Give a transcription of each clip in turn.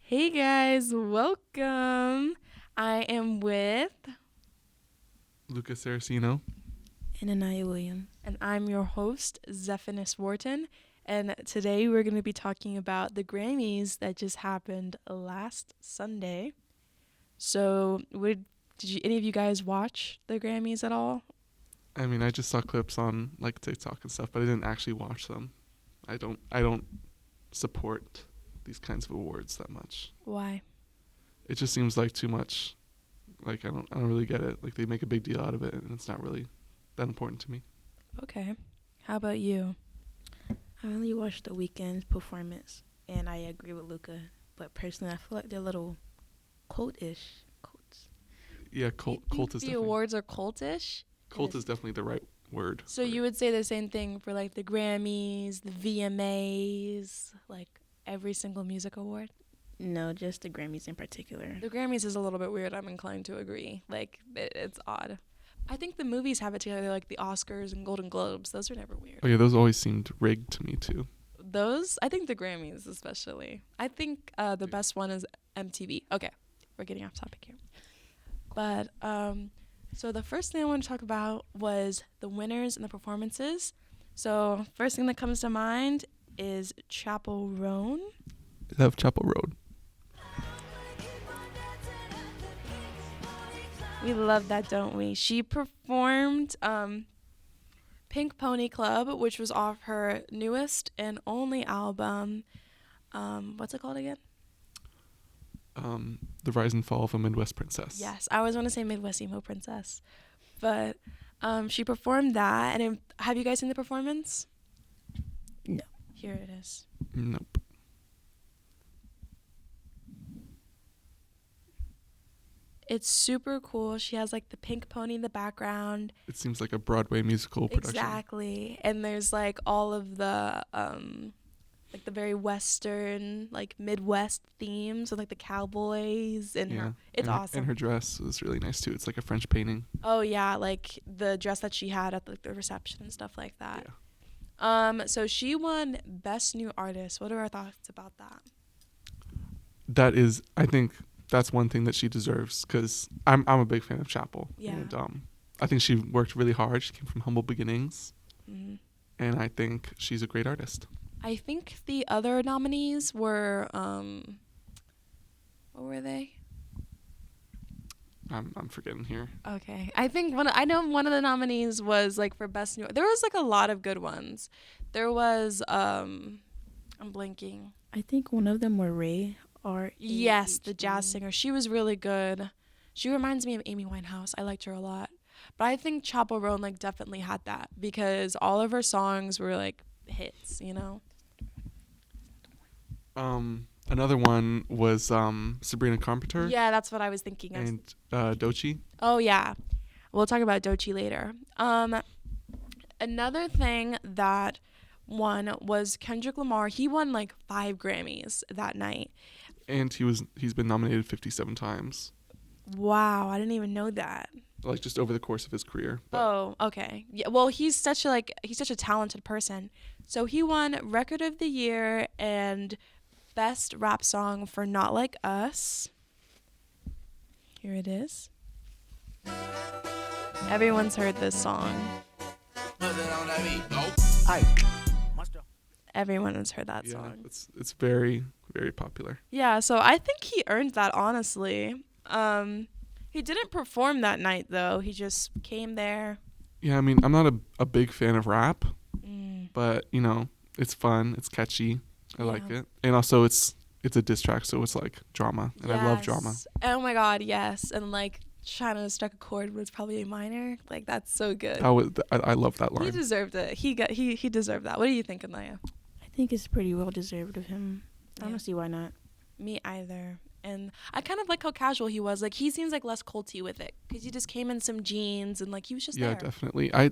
Hey guys, welcome. I am with, Luca Saracino. And Aniya Williams. and I'm your host, Zephy Wharton. And today we're going to be talking about the Grammys that just happened last Sunday. So, did any of you guys watch the Grammys at all? I mean, I just saw clips on like TikTok and stuff, but I didn't actually watch them. I don't support these kinds of awards that much. Why? It just seems like too much. Like I don't really get it. Like they make a big deal out of it, and it's not really that important to me. Okay. How about you? I only watched the Weeknd's performance, and I agree with Luca. But personally, I feel like they're a little cult-ish. Cults. Yeah, You cult think is the definitely awards are cultish? cult is definitely the right word. So you would say the same thing for like the Grammys, the VMAs, like every single music award? No, just the Grammys in particular. The Grammys is a little bit weird. I'm inclined to agree. Like it's odd. I think the movies have it together, like the Oscars and Golden Globes. Those are never weird. Oh yeah, those always seemed rigged to me too. Those, I think the Grammys especially. I think the best one is MTV. Okay, we're getting off topic here. But so the first thing I want to talk about was the winners and the performances. So first thing that comes to mind is Chapel Roan. I love Chapel Road. We love that, don't we? She performed Pink Pony Club, which was off her newest and only album. What's it called again? The Rise and Fall of a Midwest Princess. Yes, I always want to say Midwest Emo Princess. But she performed that. And have you guys seen the performance? No. Here it is. Nope. It's super cool. She has like the pink pony in the background. It seems like a Broadway musical production. Exactly. And there's like all of the like the very western, like Midwest themes of like the cowboys and her. It's awesome. And her dress was really nice too. It's like a French painting. Oh yeah, like the dress that she had at the reception and stuff like that. Yeah. So she won Best New Artist. What are our thoughts about that? That is, I think that's one thing that she deserves because I'm a big fan of Chapel. Yeah. And I think she worked really hard. She came from humble beginnings. Mm-hmm. And I think she's a great artist. I think the other nominees were what were they? I'm forgetting here. Okay. I think I know one of the nominees was like for Best New. There was like a lot of good ones. There was I'm blanking. I think one of them were Ray. Yes, the jazz singer. She was really good. She reminds me of Amy Winehouse. I liked her a lot. But I think Chapel Roan like definitely had that because all of her songs were like hits, you know? Another one was Sabrina Carpenter. Yeah, that's what I was thinking. And Doechii. Oh yeah. We'll talk about Doechii later. Another thing that won was Kendrick Lamar. He won like 5 Grammys that night. And he's been nominated 57 times. Wow, I didn't even know that. Like just over the course of his career. Oh, okay. Yeah, well, he's such a talented person. So he won Record of the Year and Best Rap Song for Not Like Us. Here it is. Everyone's heard this song. Everyone has heard that song. It's very, very popular. Yeah, so I think he earned that, honestly. He didn't perform that night, though. He just came there. Yeah, I mean, I'm not a big fan of rap, but, you know, it's fun. It's catchy. I like it. And also, it's a diss track, so it's like drama, and I love drama. Oh, my God, yes. And, like, trying to strike a chord was probably a minor. Like, that's so good. I love that line. He deserved it. He deserved that. What do you think, Aniya? I think it's pretty well deserved of him. I don't see why not. Me either. And I kind of like how casual he was. Like, he seems like less culty with it because he just came in some jeans and like he was just there. Yeah, definitely. I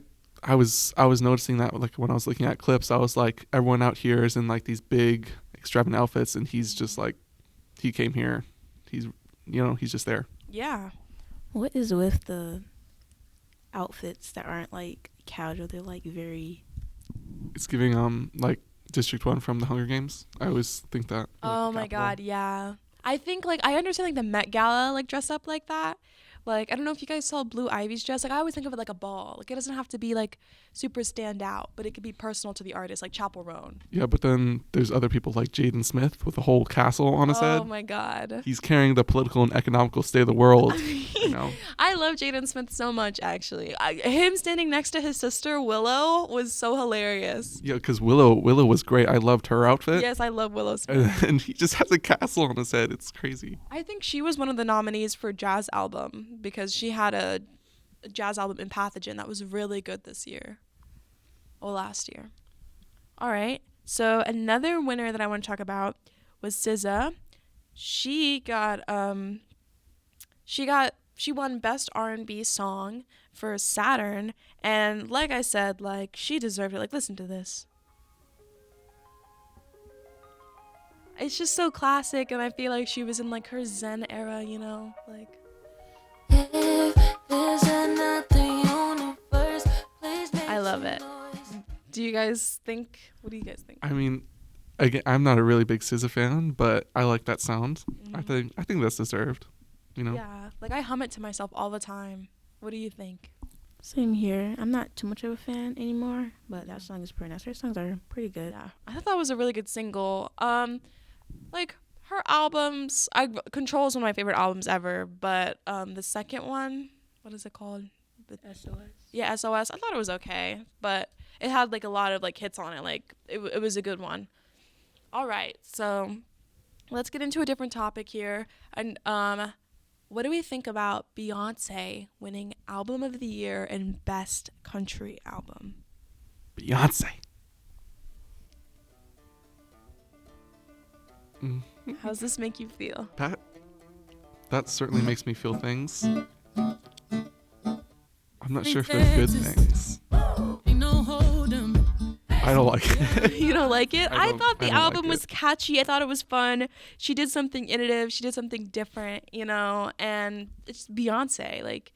was noticing that like when I was looking at clips, I was like, everyone out here is in like these big extravagant outfits, and he's just like, he came here. He's just there. Yeah. What is with the outfits that aren't like casual? They're like very. It's giving like District 1 from the Hunger Games. I always think that. Oh my God, yeah. I think like I understand like the Met Gala like dress up like that. Like I don't know if you guys saw Blue Ivy's dress. Like I always think of it like a ball. Like it doesn't have to be like super stand out, but it could be personal to the artist, like Chapel Roan. Yeah, but then there's other people like Jaden Smith with a whole castle on his head. Oh my God. He's carrying the political and economical state of the world. You know. I love Jaden Smith so much, actually. Him standing next to his sister Willow was so hilarious. Yeah, because Willow was great. I loved her outfit. Yes, I love Willow Smith. And he just has a castle on his head. It's crazy. I think she was one of the nominees for Jazz Album because she had a jazz album in Pathogen that was really good this year. Or last year. All right. So another winner that I want to talk about was SZA. She won Best R&B Song for Saturn, and like I said, like she deserved it. Like listen to this. It's just so classic, and I feel like she was in like her Zen era, you know, like. I love it. Do you guys think? What do you guys think? I mean, again, I'm not a really big SZA fan, but I like that sound. Mm-hmm. I think that's deserved. You know. Yeah, like I hum it to myself all the time. What do you think? Same here. I'm not too much of a fan anymore, but that song is pretty nice. Her songs are pretty good. Yeah, I thought that was a really good single. Like her albums, Control is one of my favorite albums ever. But the second one, what is it called? SOS. Yeah, SOS. I thought it was okay, but it had like a lot of like hits on it. Like it was a good one. All right, so let's get into a different topic here. And what do we think about Beyonce winning Album of the Year and Best Country Album? Beyonce. How does this make you feel? That certainly makes me feel things. I'm not sure if they're good things. I don't like it. You don't like it? I thought the album like was catchy. I thought it was fun. She did something innovative. She did something different, you know, and it's Beyonce. Like,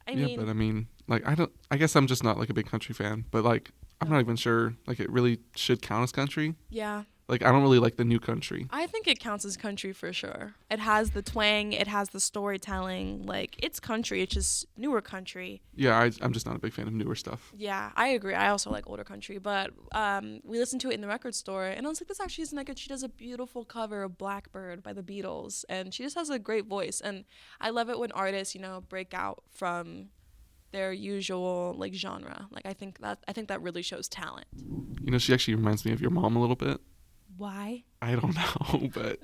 I mean, like, I guess I'm just not like a big country fan, but like, I'm not even sure like it really should count as country. Yeah. Like, I don't really like the new country. I think it counts as country for sure. It has the twang. It has the storytelling. Like, it's country. It's just newer country. Yeah, I'm just not a big fan of newer stuff. Yeah, I agree. I also like older country. But we listened to it in the record store, and I was like, this actually isn't that good. She does a beautiful cover of Blackbird by the Beatles, and she just has a great voice. And I love it when artists, you know, break out from their usual, like, genre. Like, I think that really shows talent. You know, she actually reminds me of your mom a little bit. Why? I don't know, but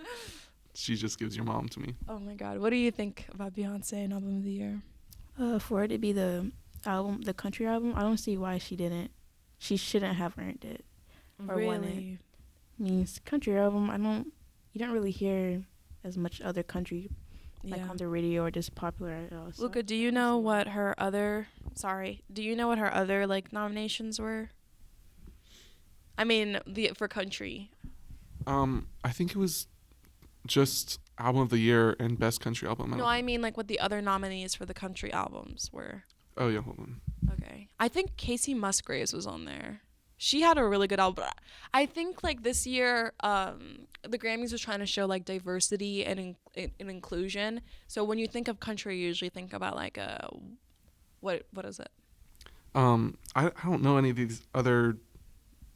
she just gives your mom to me. Oh my God. What do you think about Beyonce and Album of the Year? For it to be the country album, I don't see why she shouldn't have earned it or won it. Means country album, you don't really hear as much other country like on the radio or just popular at all. So Luca, do you know what her other like nominations were? I mean, for country. I think it was just Album of the Year and Best Country Album. No, I mean like what the other nominees for the country albums were. Oh yeah, hold on. Okay. I think Casey Musgraves was on there. She had a really good album. I think like this year, the Grammys was trying to show like diversity and inclusion. So when you think of country, you usually think about like what is it? I don't know any of these other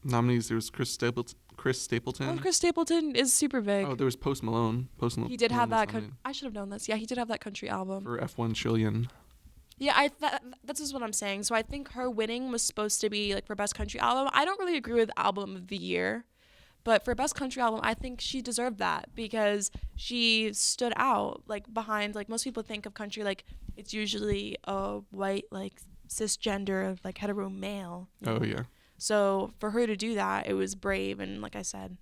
nominees. There was Chris Stapleton. Oh, Chris Stapleton is super big. Oh, there was Post Malone. He did have that. I should have known this. Yeah, he did have that country album. For F1 Trillion. Yeah, that's just what I'm saying. So I think her winning was supposed to be like for Best Country Album. I don't really agree with Album of the Year, but for Best Country Album, I think she deserved that because she stood out like behind like most people think of country like it's usually a white like cisgender like hetero male. Oh yeah. So for her to do that, it was brave and like I said,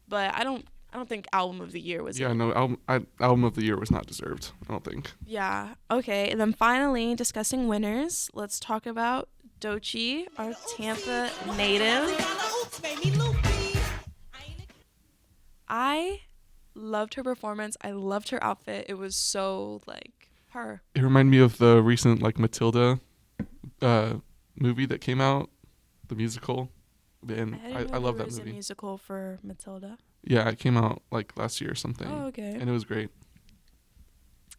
but I don't think Album of the Year was. Yeah, no, Album of the Year was not deserved. I don't think. Yeah. Okay. And then finally, discussing winners, let's talk about Doechii, our Tampa native. I loved her performance. I loved her outfit. It was so like her. It reminded me of the recent like Matilda movie that came out. The musical, and I love that movie. A musical for Matilda. Yeah, it came out like last year or something. Oh, okay. And it was great.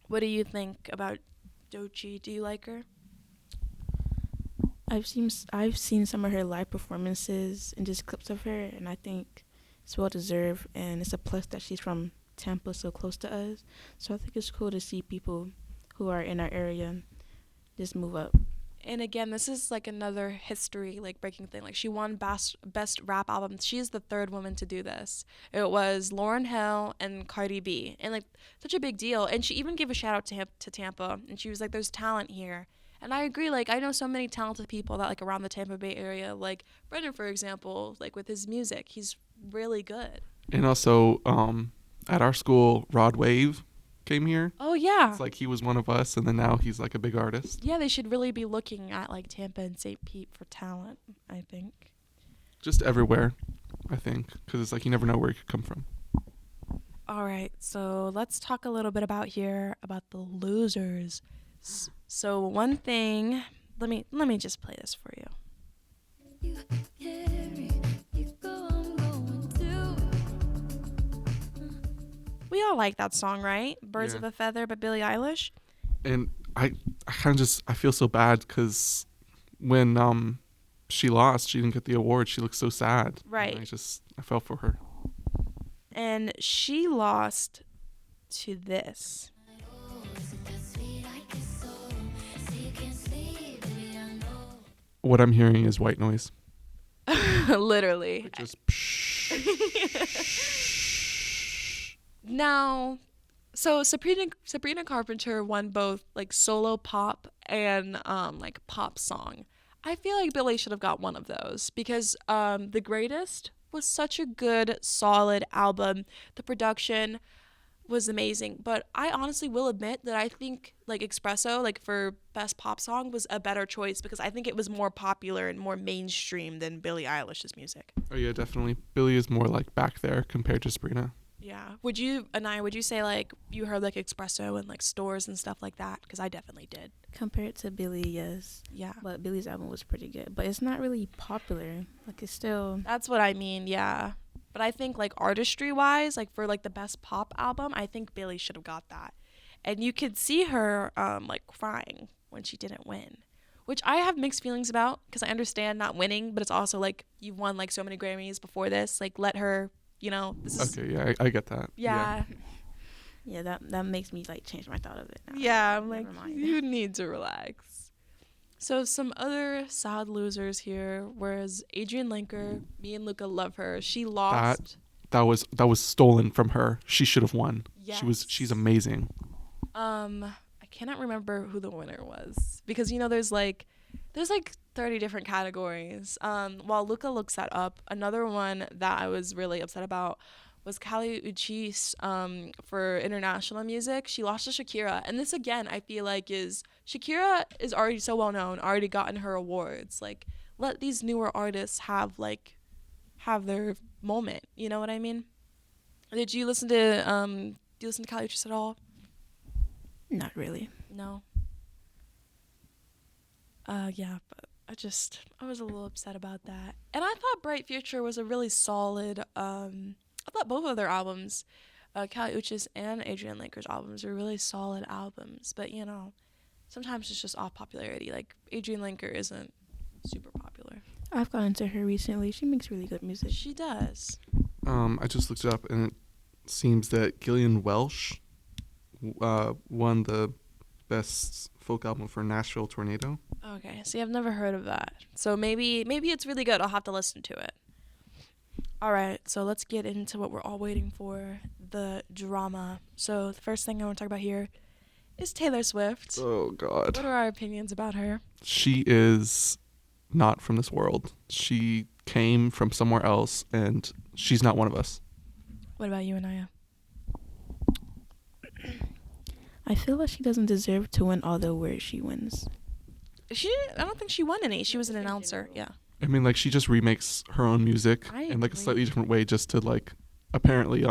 What do you think about Doechii? Do you like her? I've seen some of her live performances and just clips of her, and I think it's well deserved, and it's a plus that she's from Tampa, so close to us. So I think it's cool to see people who are in our area just move up. And again, this is like another history like breaking thing. Like she won best rap album. She's the third woman to do this. It was Lauryn Hill and Cardi B, and like such a big deal. And she even gave a shout out to Tampa, and she was like, "There's talent here." And I agree. Like I know so many talented people that like around the Tampa Bay area. Like Brendan, for example, like with his music, he's really good. And also, at our school, Rod Wave came here. Oh yeah. It's like he was one of us, and then now he's like a big artist. Yeah, they should really be looking at like Tampa and St. Pete for talent, I think. Just everywhere, I think, because it's like you never know where it could come from. All right, so let's talk a little bit about the losers. So one thing, let me just play this for you. We all like that song, right? Birds of a Feather by Billie Eilish. And I kind of just, I feel so bad because when she lost, she didn't get the award. She looked so sad. Right. And I felt for her. And she lost to this. What I'm hearing is white noise. Literally. Just Now, so Sabrina Carpenter won both like solo pop and like pop song. I feel like Billie should have got one of those because The Greatest was such a good, solid album. The production was amazing, but I honestly will admit that I think like Espresso, like for best pop song, was a better choice because I think it was more popular and more mainstream than Billie Eilish's music. Oh yeah, definitely. Billie is more like back there compared to Sabrina. Yeah. Would you say like you heard like Espresso in like stores and stuff like that? Because I definitely did. Compared to Billie, yes. Yeah. But Billie's album was pretty good. But it's not really popular. Like it's still... That's what I mean, yeah. But I think like artistry wise, like for like the best pop album, I think Billie should have got that. And you could see her like crying when she didn't win, which I have mixed feelings about because I understand not winning, but it's also like you've won like so many Grammys before this, like let her, this is okay. Yeah, I get that. Yeah. Yeah, that makes me like change my thought of it now. Yeah, I'm like, you need to relax. So some other sad losers here was Adrienne Lenker. Me and Luca love her. She lost. That was stolen from her. She should have won. Yes. She's amazing. I cannot remember who the winner was because there's like 30 different categories. While Luca looks that up, another one that I was really upset about was Kali Uchis for international music. She lost to Shakira. And this, again, I feel like Shakira is already so well known, already gotten her awards. Like, let these newer artists have their moment. You know what I mean? Did you listen to Kali Uchis at all? Not really. No. Yeah, but I was a little upset about that. And I thought Bright Future was a really solid, I thought both of their albums, Kali Uchis and Adrienne Lenker's albums, are really solid albums. But, sometimes it's just off popularity. Like, Adrienne Lenker isn't super popular. I've gotten into her recently. She makes really good music. She does. I just looked it up, and it seems that Gillian Welsh won the best folk album for Nashville Tornado. Okay, see, I've never heard of that. So maybe it's really good. I'll have to listen to it. All right, so let's get into what we're all waiting for, the drama. So the first thing I want to talk about here is Taylor Swift. Oh, God. What are our opinions about her? She is not from this world. She came from somewhere else, and she's not one of us. What about you, Aniya? I feel like she doesn't deserve to win all the awards she wins. I don't think she won any. She was an announcer, yeah. I mean, like, she just remakes her own music in like a slightly different way just to like apparently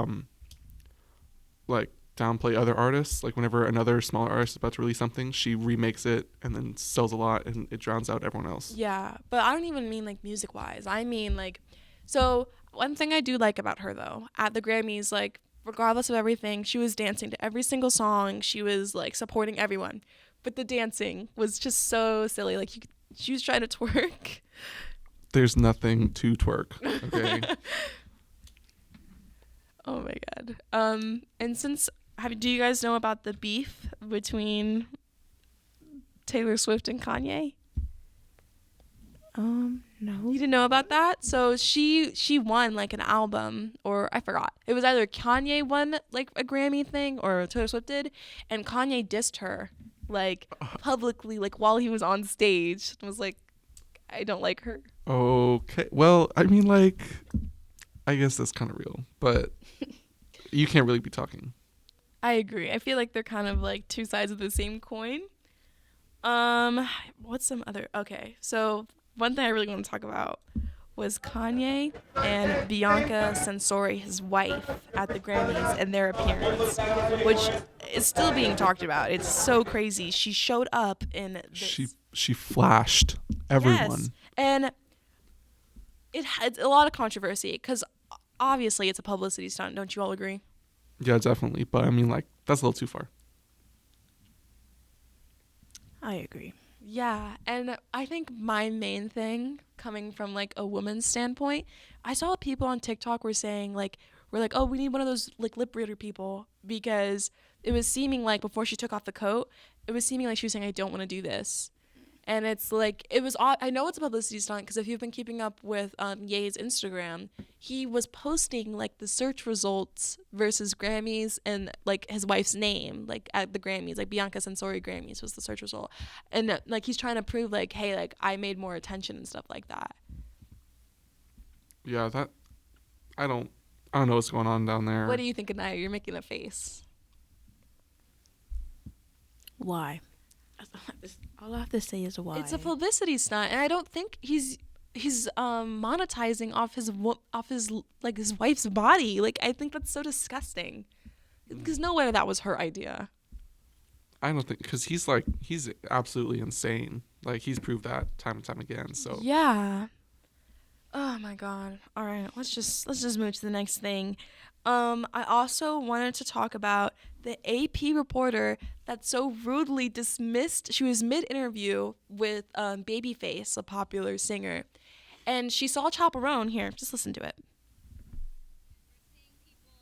like downplay other artists. Like whenever another smaller artist is about to release something, she remakes it and then sells a lot and it drowns out everyone else. Yeah, but I don't even mean like music wise. I mean like, so One thing I do like about her, though, at the Grammys, like, regardless of everything, she was dancing to every single song. She was, like, supporting everyone. But the dancing was just so silly. Like, she was trying to twerk. There's nothing to twerk, okay? Oh, my God. And do you guys know about the beef between Taylor Swift and Kanye? No. You didn't know about that? So she won like an album, or I forgot. It was either Kanye won like a Grammy thing or Taylor Swift did, and Kanye dissed her like publicly, like while he was on stage. And was like, I don't like her. Okay. Well, I mean, like, I guess that's kind of real, but you can't really be talking. I agree. I feel like they're kind of like two sides of the same coin. What's some other? Okay, so one thing I really want to talk about was Kanye and Bianca Censori, his wife, at the Grammys and their appearance, which is still being talked about. It's so crazy. She showed up in this. She flashed everyone. Yes, and it had a lot of controversy because obviously it's a publicity stunt. Don't you all agree? Yeah, definitely. But I mean, like, that's a little too far. I agree. Yeah, and I think my main thing coming from like a woman's standpoint, I saw people on TikTok were saying like we're like, oh, we need one of those like lip reader people, because it was seeming like before she took off the coat, it was seeming like she was saying I don't want to do this. And it's like, it was, I know it's a publicity stunt because if you've been keeping up with Ye's Instagram, he was posting like the search results versus Grammys and like his wife's name, like at the Grammys, like Bianca Censori Grammys was the search result. And like he's trying to prove like, hey, like I made more attention and stuff like that. Yeah, I don't know what's going on down there. What do you think, Aniya? You're making a face. Why? All I have to say is why. It's a publicity stunt, and I don't think he's monetizing off his like his wife's body. Like, I think that's so disgusting. Because no way that was her idea. I don't think, because he's absolutely insane. Like, he's proved that time and time again. So yeah. Oh my God. All right, let's just move to the next thing. I also wanted to talk about the AP reporter that so rudely dismissed. She was mid-interview with Babyface, a popular singer, and she saw Chaperone. Here, just listen to it. We're seeing people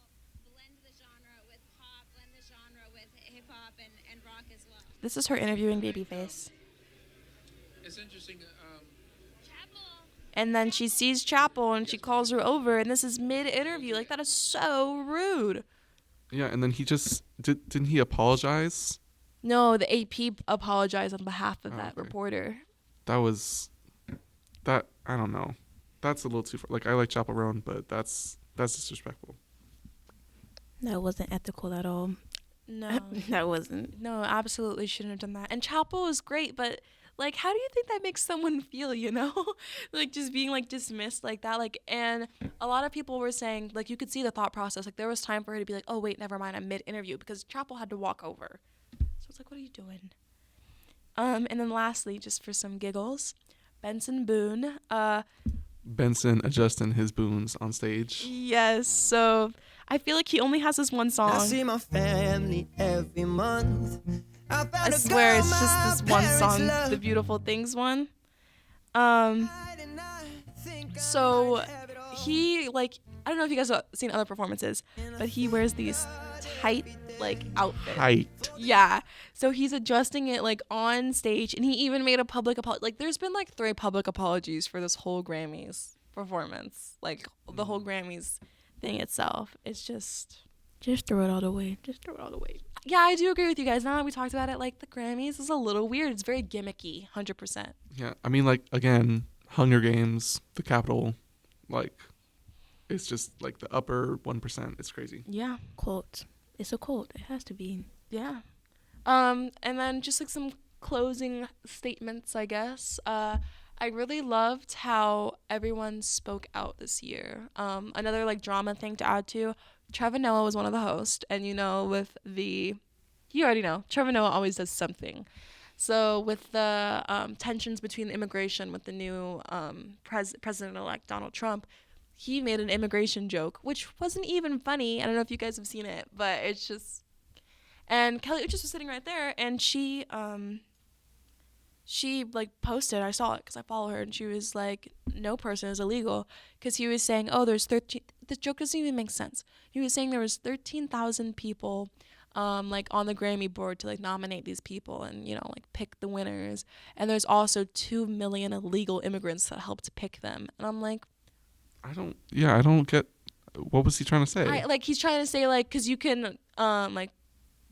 blend the genre with pop, blend the genre with hip-hop and rock as well. This is her interviewing Babyface. It's interesting. And then she sees Chapel and she calls her over, and this is mid-interview. Like, that is so rude. yeah, and then he just didn't he apologize? No, the AP apologized on behalf of that Okay. reporter. That I don't know. That's a little too far. Like, I like Chaperone, but that's disrespectful. That wasn't ethical at all. No. That wasn't. No, absolutely shouldn't have done that. And Chapel is great, but like, how do you think that makes someone feel, you know? Like, just being like dismissed like that. Like, and a lot of people were saying, like, you could see the thought process. Like, there was time for her to be like, oh wait, never mind, I'm mid-interview, because Chapel had to walk over. So it's like, what are you doing? And then lastly, just for some giggles, Benson Boone. Benson adjusting his boons on stage. Yes, so I feel like he only has this one song. I see my family every month. I swear it's just this one song, the Beautiful Things one. So he, like, I don't know if you guys have seen other performances, but he wears these tight, like, outfits. Height. Yeah. So he's adjusting it, like, on stage, and he even made a public apology. Like, there's been, like, 3 public apologies for this whole Grammys performance. Like, the whole Grammys thing itself. It's just Throw it all away. Just throw it all away. Yeah, I do agree with you guys. Now that we talked about it, like, the Grammys is a little weird. It's very gimmicky, 100%. Yeah, I mean, like, again, Hunger Games, the Capitol, like, it's just like the upper 1%. It's crazy. Yeah. Cult. It's a cult. It has to be. Yeah. And then just like some closing statements, I guess. I really loved how everyone spoke out this year. Another like drama thing to add to, Trevor Noah was one of the hosts, and you already know, Trevor Noah always does something. So with the tensions between the immigration with the new president-elect Donald Trump, he made an immigration joke, which wasn't even funny. I don't know if you guys have seen it, but it's just. And Kelly Uchis was sitting right there, and she like posted. I saw it because I follow her, and she was like, "No person is illegal," because he was saying, "Oh, there's 13." The joke doesn't even make sense. He was saying there was 13,000 people, like on the Grammy board to like nominate these people and like pick the winners, and there's also 2 million illegal immigrants that helped pick them, and I'm like, I don't get. What was he trying to say? He's trying to say like, because you can like.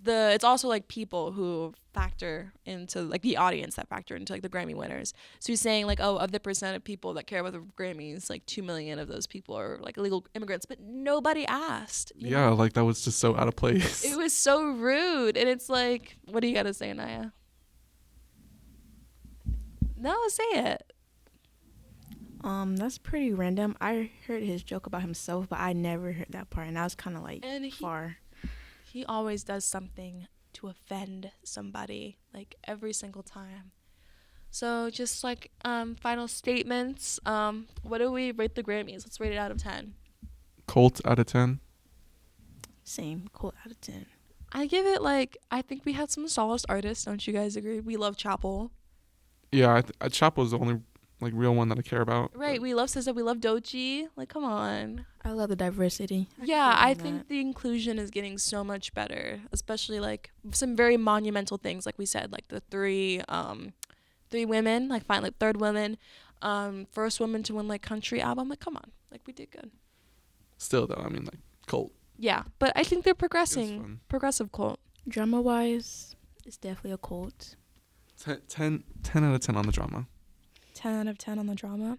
It's also like people who factor into like the audience that factor into like the Grammy winners. So he's saying like, oh, of the percent of people that care about the Grammys, like 2 million of those people are like illegal immigrants, but nobody asked. Yeah, like that was just so out of place. It was so rude, and it's like, what do you gotta say, Aniya? No, say it. That's pretty random. I heard his joke about himself, but I never heard that part, and that was kind of like far. He always does something to offend somebody, like every single time. So just like final statements. What do we rate the Grammys? Let's rate it out of 10. Colt out of 10. Same. Colt out of 10. I give it like, I think we had some solid artists. Don't you guys agree? We love Chapel. Yeah, Chapel's the only like real one that I care about. Right. We love SZA. We love Doechii. Like, come on. I love the diversity. Yeah, I think the inclusion is getting so much better, especially like some very monumental things, like we said, like the three women, like finally third woman, first woman to win like country album. Like, come on, like we did good. Still though, I mean like Colt. Yeah, but I think they're progressing. Progressive Colt. Drama wise, it's definitely a Colt. 10 out of 10 on the drama. 10 out of 10 on the drama.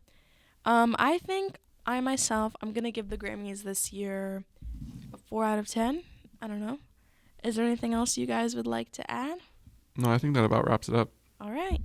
I think I'm going to give the Grammys this year a 4 out of 10. I don't know. Is there anything else you guys would like to add? No, I think that about wraps it up. All right.